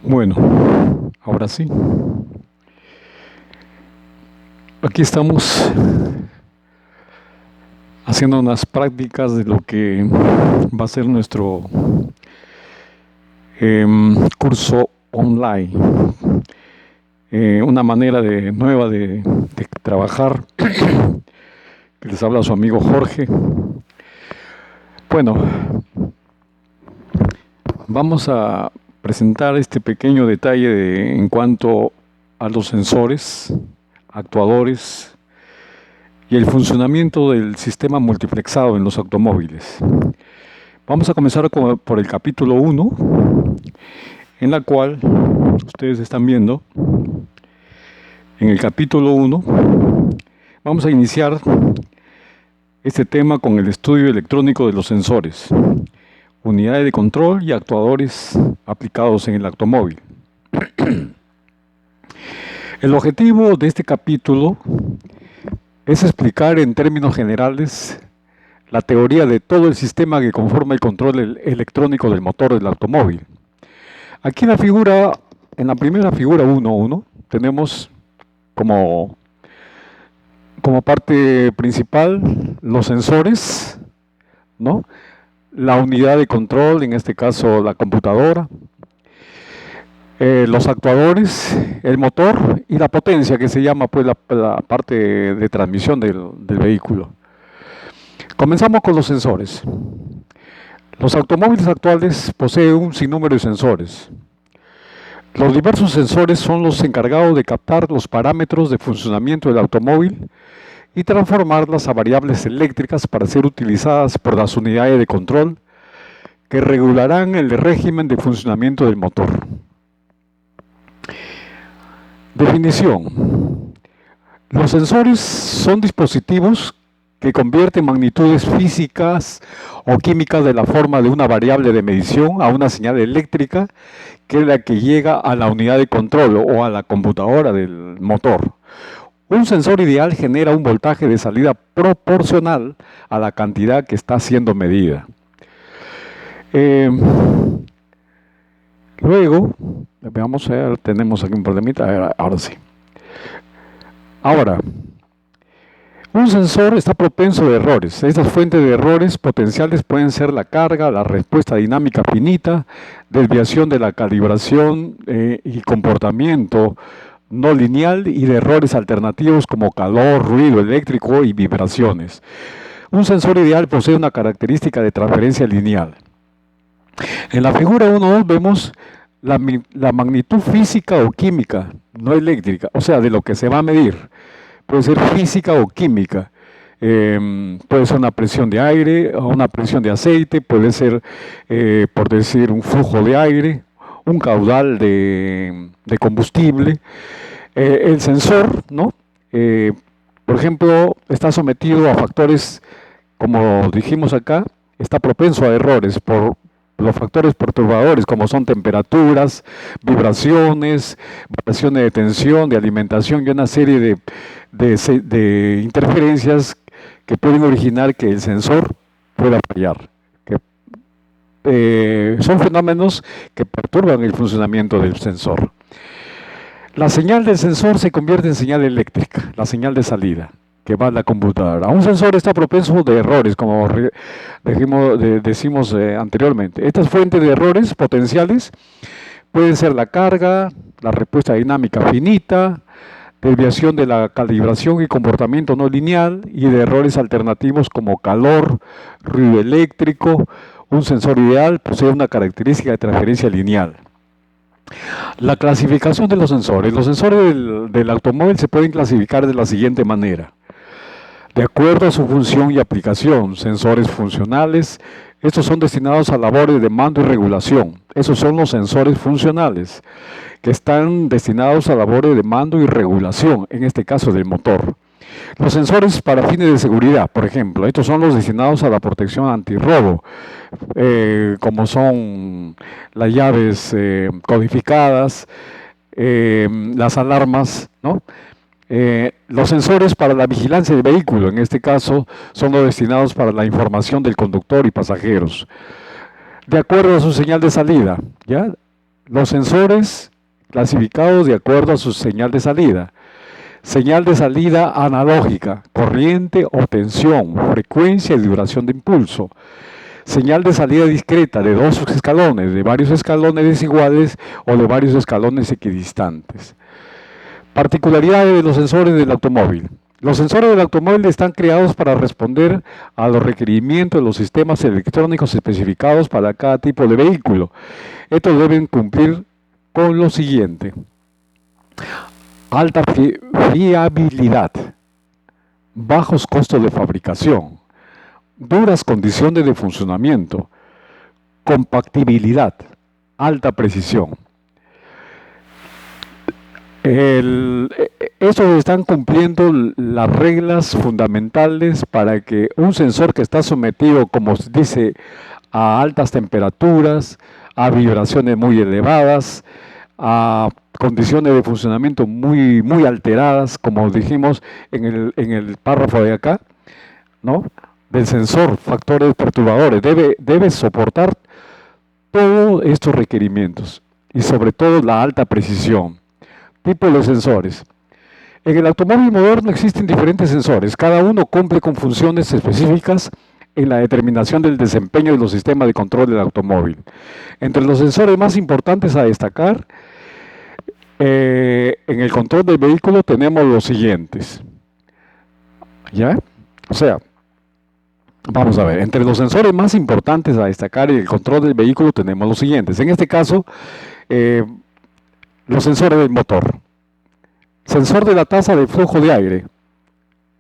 Bueno, ahora sí. Aquí estamos haciendo unas prácticas de lo que va a ser nuestro curso online. Una manera nueva de trabajar, que les habla su amigo Jorge. Bueno, vamos a presentar este pequeño detalle en cuanto a los sensores, actuadores y el funcionamiento del sistema multiplexado en los automóviles. Vamos a comenzar por el capítulo 1, en la cual ustedes están viendo. En el capítulo 1 vamos a iniciar este tema con el estudio electrónico de los sensores, unidades de control y actuadores aplicados en el automóvil. El objetivo de este capítulo es explicar en términos generales la teoría de todo el sistema que conforma el control electrónico del motor del automóvil. Aquí en la primera figura 1.1, tenemos como parte principal los sensores, ¿no? La unidad de control, en este caso la computadora, los actuadores, el motor y la potencia, que se llama pues la parte de transmisión del vehículo. Comenzamos con los sensores. Los automóviles actuales poseen un sinnúmero de sensores. Los diversos sensores son los encargados de captar los parámetros de funcionamiento del automóvil y transformarlas a variables eléctricas para ser utilizadas por las unidades de control que regularán el régimen de funcionamiento del motor. Definición. Los sensores son dispositivos que convierten magnitudes físicas o químicas de la forma de una variable de medición a una señal eléctrica, que es la que llega a la unidad de control o a la computadora del motor. Un sensor ideal genera un voltaje de salida proporcional a la cantidad que está siendo medida. Luego, vamos a ver, tenemos aquí un problemita, ahora sí. Ahora, un sensor está propenso a errores. Estas fuentes de errores potenciales pueden ser la carga, la respuesta dinámica finita, desviación de la calibración y comportamiento no lineal, y de errores alternativos como calor, ruido eléctrico y vibraciones. Un sensor ideal posee una característica de transferencia lineal. En la figura 1.2 vemos la magnitud física o química, no eléctrica, o sea, de lo que se va a medir. Puede ser física o química. Puede ser una presión de aire o una presión de aceite, puede ser, por decir, un flujo de aire, un caudal de combustible. El sensor, ¿no? Por ejemplo, está sometido a factores, como dijimos acá, está propenso a errores por los factores perturbadores, como son temperaturas, vibraciones, variaciones de tensión, de alimentación y una serie de interferencias que pueden originar que el sensor pueda fallar. Son fenómenos que perturban el funcionamiento del sensor. La señal del sensor se convierte en señal eléctrica, la señal de salida que va a la computadora. Un sensor está propenso de errores, como decimos anteriormente. Estas fuentes de errores potenciales pueden ser la carga, la respuesta dinámica finita, desviación de la calibración y comportamiento no lineal, y de errores alternativos como calor, ruido eléctrico. Un sensor ideal posee una característica de transferencia lineal. La clasificación de los sensores. Los sensores del automóvil se pueden clasificar de la siguiente manera: de acuerdo a su función y aplicación. Sensores funcionales. Estos son destinados a labores de mando y regulación. Esos son los sensores funcionales, que están destinados a labores de mando y regulación, en este caso del motor. Los sensores para fines de seguridad, por ejemplo, estos son los destinados a la protección antirrobo, como son las llaves codificadas, las alarmas, ¿no? Los sensores para la vigilancia del vehículo, en este caso, son los destinados para la información del conductor y pasajeros. De acuerdo a su señal de salida, ¿ya? Los sensores clasificados de acuerdo a su señal de salida. Señal de salida analógica, corriente o tensión, frecuencia y duración de impulso. Señal de salida discreta de dos escalones, de varios escalones desiguales o de varios escalones equidistantes. Particularidades de los sensores del automóvil. Los sensores del automóvil están creados para responder a los requerimientos de los sistemas electrónicos especificados para cada tipo de vehículo. Estos deben cumplir con lo siguiente: alta fiabilidad, bajos costos de fabricación, duras condiciones de funcionamiento, compatibilidad, alta precisión. Estos están cumpliendo las reglas fundamentales para que un sensor que está sometido, como se dice, a altas temperaturas, a vibraciones muy elevadas, a condiciones de funcionamiento muy alteradas, como dijimos en el párrafo de acá, ¿no?, del sensor, factores perturbadores, debe soportar todos estos requerimientos y sobre todo la alta precisión. Tipo de sensores. En el automóvil moderno existen diferentes sensores, cada uno cumple con funciones específicas en la determinación del desempeño de los sistemas de control del automóvil. Entre los sensores más importantes a destacar en el control del vehículo tenemos los siguientes. ¿Ya? O sea, vamos a ver, entre los sensores más importantes a destacar en el control del vehículo tenemos los siguientes. En este caso, los sensores del motor. Sensor de la tasa de flujo de aire.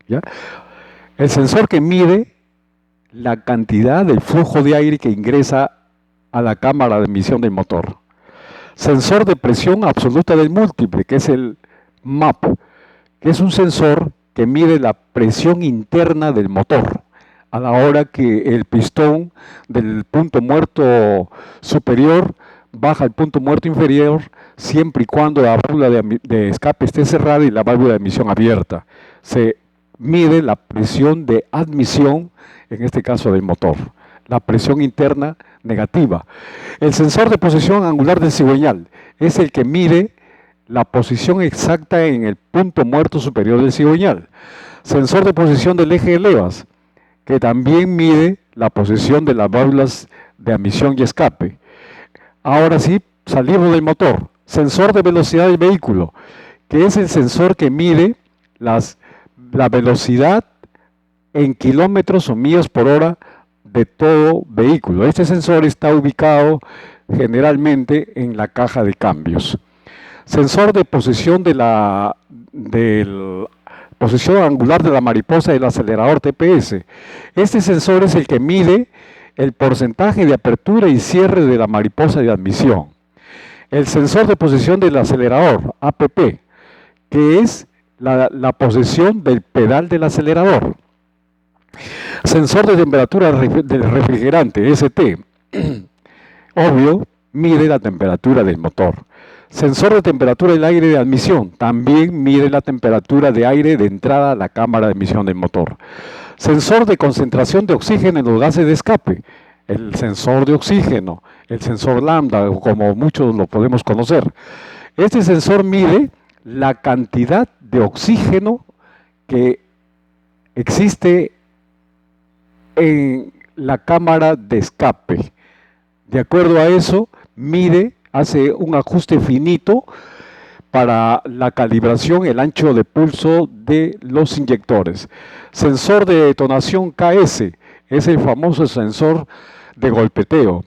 ¿Ya? El sensor que mide la cantidad del flujo de aire que ingresa a la cámara de emisión del motor. Sensor de presión absoluta del múltiple, que es el MAP, que es un sensor que mide la presión interna del motor a la hora que el pistón del punto muerto superior baja al punto muerto inferior, siempre y cuando la válvula de escape esté cerrada y la válvula de admisión abierta. Se mide la presión de admisión, en este caso del motor, la presión interna negativa. El sensor de posición angular del cigüeñal es el que mide la posición exacta en el punto muerto superior del cigüeñal. Sensor de posición del eje de levas, que también mide la posición de las válvulas de admisión y escape. Ahora sí, salimos del motor. Sensor de velocidad del vehículo, que es el sensor que mide la velocidad en kilómetros o millas por hora de todo vehículo. Este sensor está ubicado generalmente en la caja de cambios. Sensor de posición posición angular de la mariposa del acelerador TPS. Este sensor es el que mide el porcentaje de apertura y cierre de la mariposa de admisión. El sensor de posición del acelerador, APP, que es la posición del pedal del acelerador. Sensor de temperatura del refrigerante, ST, obvio, mide la temperatura del motor. Sensor de temperatura del aire de admisión, también mide la temperatura de aire de entrada a la cámara de emisión del motor. Sensor de concentración de oxígeno en los gases de escape, el sensor de oxígeno, el sensor lambda, como muchos lo podemos conocer. Este sensor mide la cantidad de oxígeno que existe en la cámara de escape. De acuerdo a eso, hace un ajuste finito para la calibración, el ancho de pulso de los inyectores. Sensor de detonación KS, es el famoso sensor de golpeteo,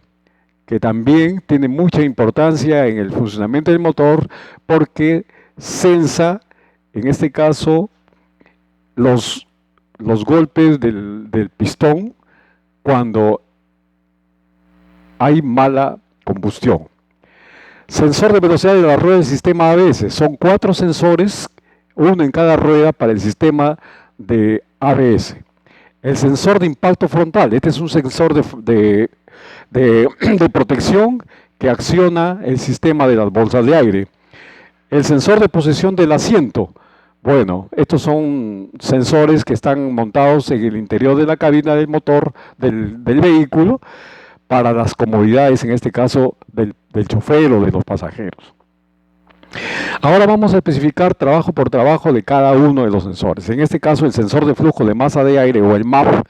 que también tiene mucha importancia en el funcionamiento del motor porque sensa, en este caso, los golpes del pistón cuando hay mala combustión. Sensor de velocidad de la rueda del sistema ABS. Son 4 sensores, uno en cada rueda para el sistema de ABS. El sensor de impacto frontal. Este es un sensor de protección que acciona el sistema de las bolsas de aire. El sensor de posición del asiento. Bueno, estos son sensores que están montados en el interior de la cabina del motor del vehículo para las comodidades, en este caso, del chofer o de los pasajeros. Ahora vamos a especificar trabajo por trabajo de cada uno de los sensores. En este caso, el sensor de flujo de masa de aire o el MAF.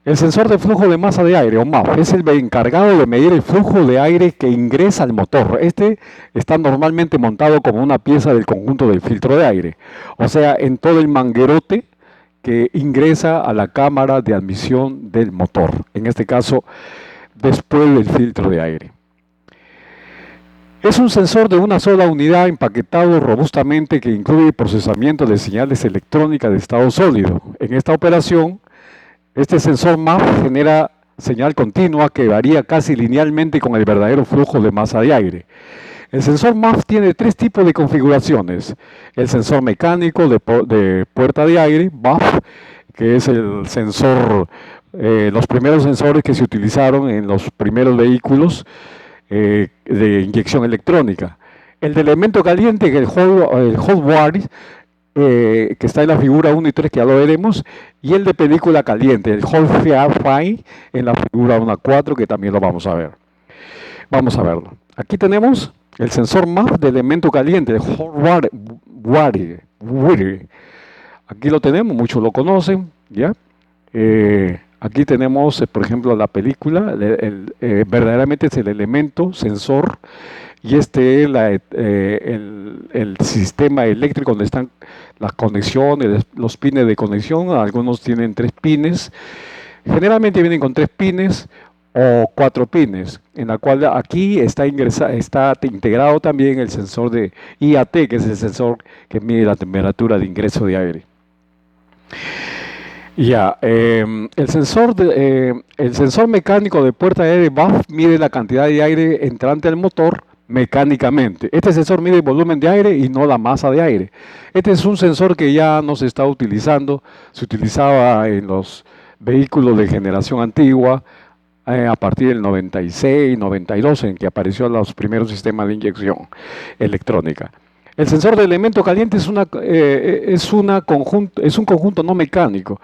El sensor de flujo de masa de aire o MAF es el encargado de medir el flujo de aire que ingresa al motor. Este está normalmente montado como una pieza del conjunto del filtro de aire, o sea, en todo el manguerote que ingresa a la cámara de admisión del motor, en este caso, después del filtro de aire. Es un sensor de una sola unidad empaquetado robustamente que incluye el procesamiento de señales electrónicas de estado sólido. En esta operación, este sensor MAF genera señal continua que varía casi linealmente con el verdadero flujo de masa de aire. El sensor MAF tiene tres tipos de configuraciones. El sensor mecánico de puerta de aire, BAF, que es el sensor, los primeros sensores que se utilizaron en los primeros vehículos de inyección electrónica. El de elemento caliente, que el hot wire, que está en la figura 1 y 3, que ya lo veremos, y el de película caliente, el hot fire, en la figura 1 a 4, que también lo vamos a ver. Vamos a verlo. Aquí tenemos el sensor MAF de elemento caliente, el hot wire. Aquí lo tenemos, muchos lo conocen, ¿ya? Aquí tenemos, por ejemplo, la película, verdaderamente es el elemento sensor, y este es el sistema eléctrico donde están las conexiones, los pines de conexión. Algunos tienen 3 pines, generalmente vienen con 3 pines o 4 pines, en la cual aquí está integrado también el sensor de IAT, que es el sensor que mide la temperatura de ingreso de aire. Ya, el sensor mecánico de puerta de aire BAF mide la cantidad de aire entrante al motor mecánicamente. Este sensor mide el volumen de aire y no la masa de aire. Este es un sensor que ya no se está utilizando, se utilizaba en los vehículos de generación antigua a partir del 96, 92, en que apareció los primeros sistemas de inyección electrónica. El sensor de elemento caliente es un conjunto no mecánico.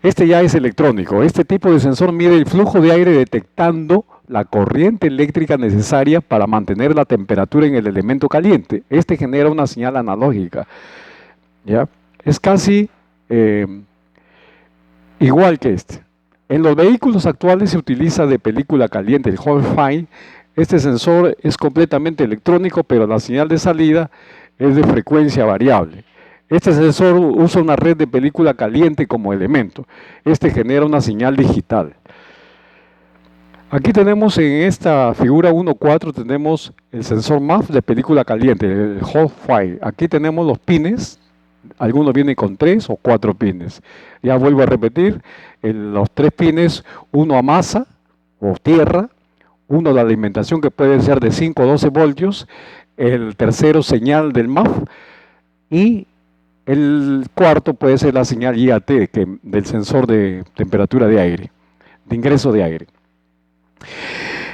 Este ya es electrónico. Este tipo de sensor mide el flujo de aire detectando la corriente eléctrica necesaria para mantener la temperatura en el elemento caliente. Este genera una señal analógica. ¿Ya? Es casi igual que este. En los vehículos actuales se utiliza de película caliente, el hot fire. Este sensor es completamente electrónico, pero la señal de salida es de frecuencia variable. Este sensor usa una red de película caliente como elemento. Este genera una señal digital. Aquí tenemos en esta figura 1.4, tenemos el sensor MAF de película caliente, el hot fire. Aquí tenemos los pines. Algunos vienen con 3 o 4 pines. Ya vuelvo a repetir, los 3 pines, uno a masa o tierra, uno de alimentación que puede ser de 5 o 12 voltios, el tercero señal del MAF y el cuarto puede ser la señal IAT, del sensor de temperatura de aire, de ingreso de aire.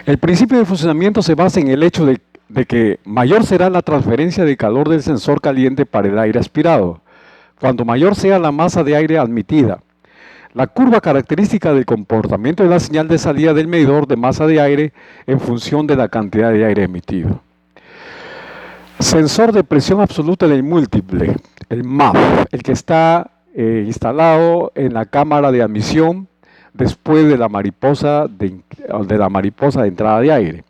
El principio de funcionamiento se basa en el hecho de que mayor será la transferencia de calor del sensor caliente para el aire aspirado, cuando mayor sea la masa de aire admitida. La curva característica del comportamiento de la señal de salida del medidor de masa de aire en función de la cantidad de aire emitido. Sensor de presión absoluta del múltiple, el MAF, el que está instalado en la cámara de admisión después de la mariposa de entrada de aire.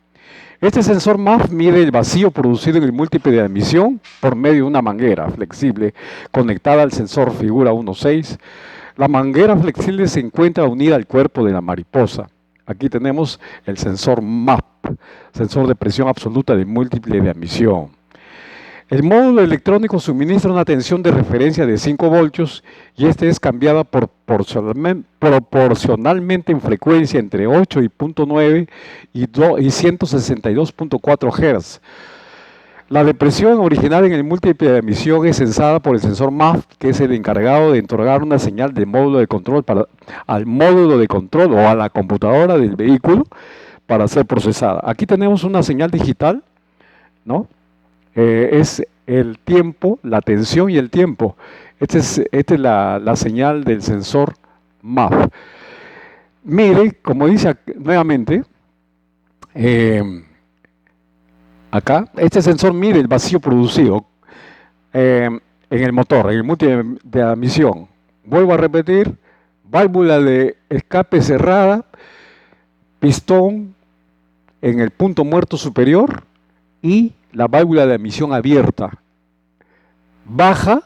Este sensor MAF mide el vacío producido en el múltiple de admisión por medio de una manguera flexible conectada al sensor figura 1.6. La manguera flexible se encuentra unida al cuerpo de la mariposa. Aquí tenemos el sensor MAP, sensor de presión absoluta del múltiple de admisión. El módulo electrónico suministra una tensión de referencia de 5 voltios y este es cambiada proporcionalmente en frecuencia entre 8.9 y 162.4 Hz. La depresión original en el múltiple de admisión es sensada por el sensor MAF, que es el encargado de otorgar una señal del módulo de control al módulo de control o a la computadora del vehículo para ser procesada. Aquí tenemos una señal digital, ¿no? Es el tiempo, la tensión y el tiempo. Esta es la señal del sensor MAF. Mire, como dice nuevamente, Eh, Acá, este sensor mide el vacío producido en el motor, en el multi de admisión. Vuelvo a repetir, válvula de escape cerrada, pistón en el punto muerto superior y la válvula de admisión abierta. Baja,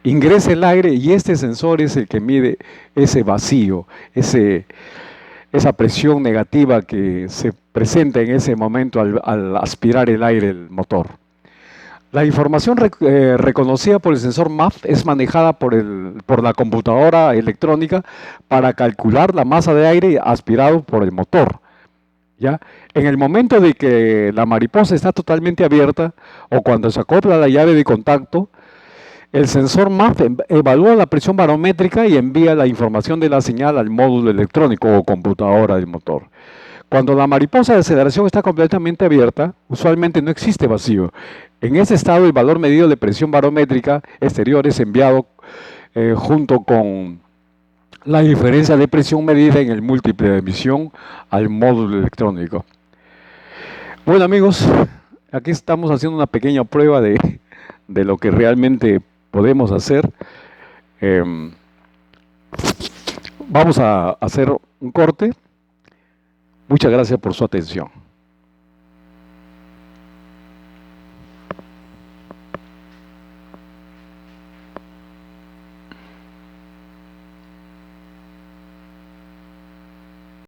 ingresa el aire y este sensor es el que mide ese vacío, esa presión negativa que se presenta en ese momento al aspirar el aire del motor. La información reconocida por el sensor MAF es manejada por la computadora electrónica para calcular la masa de aire aspirado por el motor. ¿Ya? En el momento de que la mariposa está totalmente abierta o cuando se acopla la llave de contacto, el sensor MAF evalúa la presión barométrica y envía la información de la señal al módulo electrónico o computadora del motor. Cuando la mariposa de aceleración está completamente abierta, usualmente no existe vacío. En ese estado, el valor medido de presión barométrica exterior es enviado junto con la diferencia de presión medida en el múltiple de emisión al módulo electrónico. Bueno, amigos, aquí estamos haciendo una pequeña prueba de lo que realmente podemos hacer. Vamos a hacer un corte. Muchas gracias por su atención.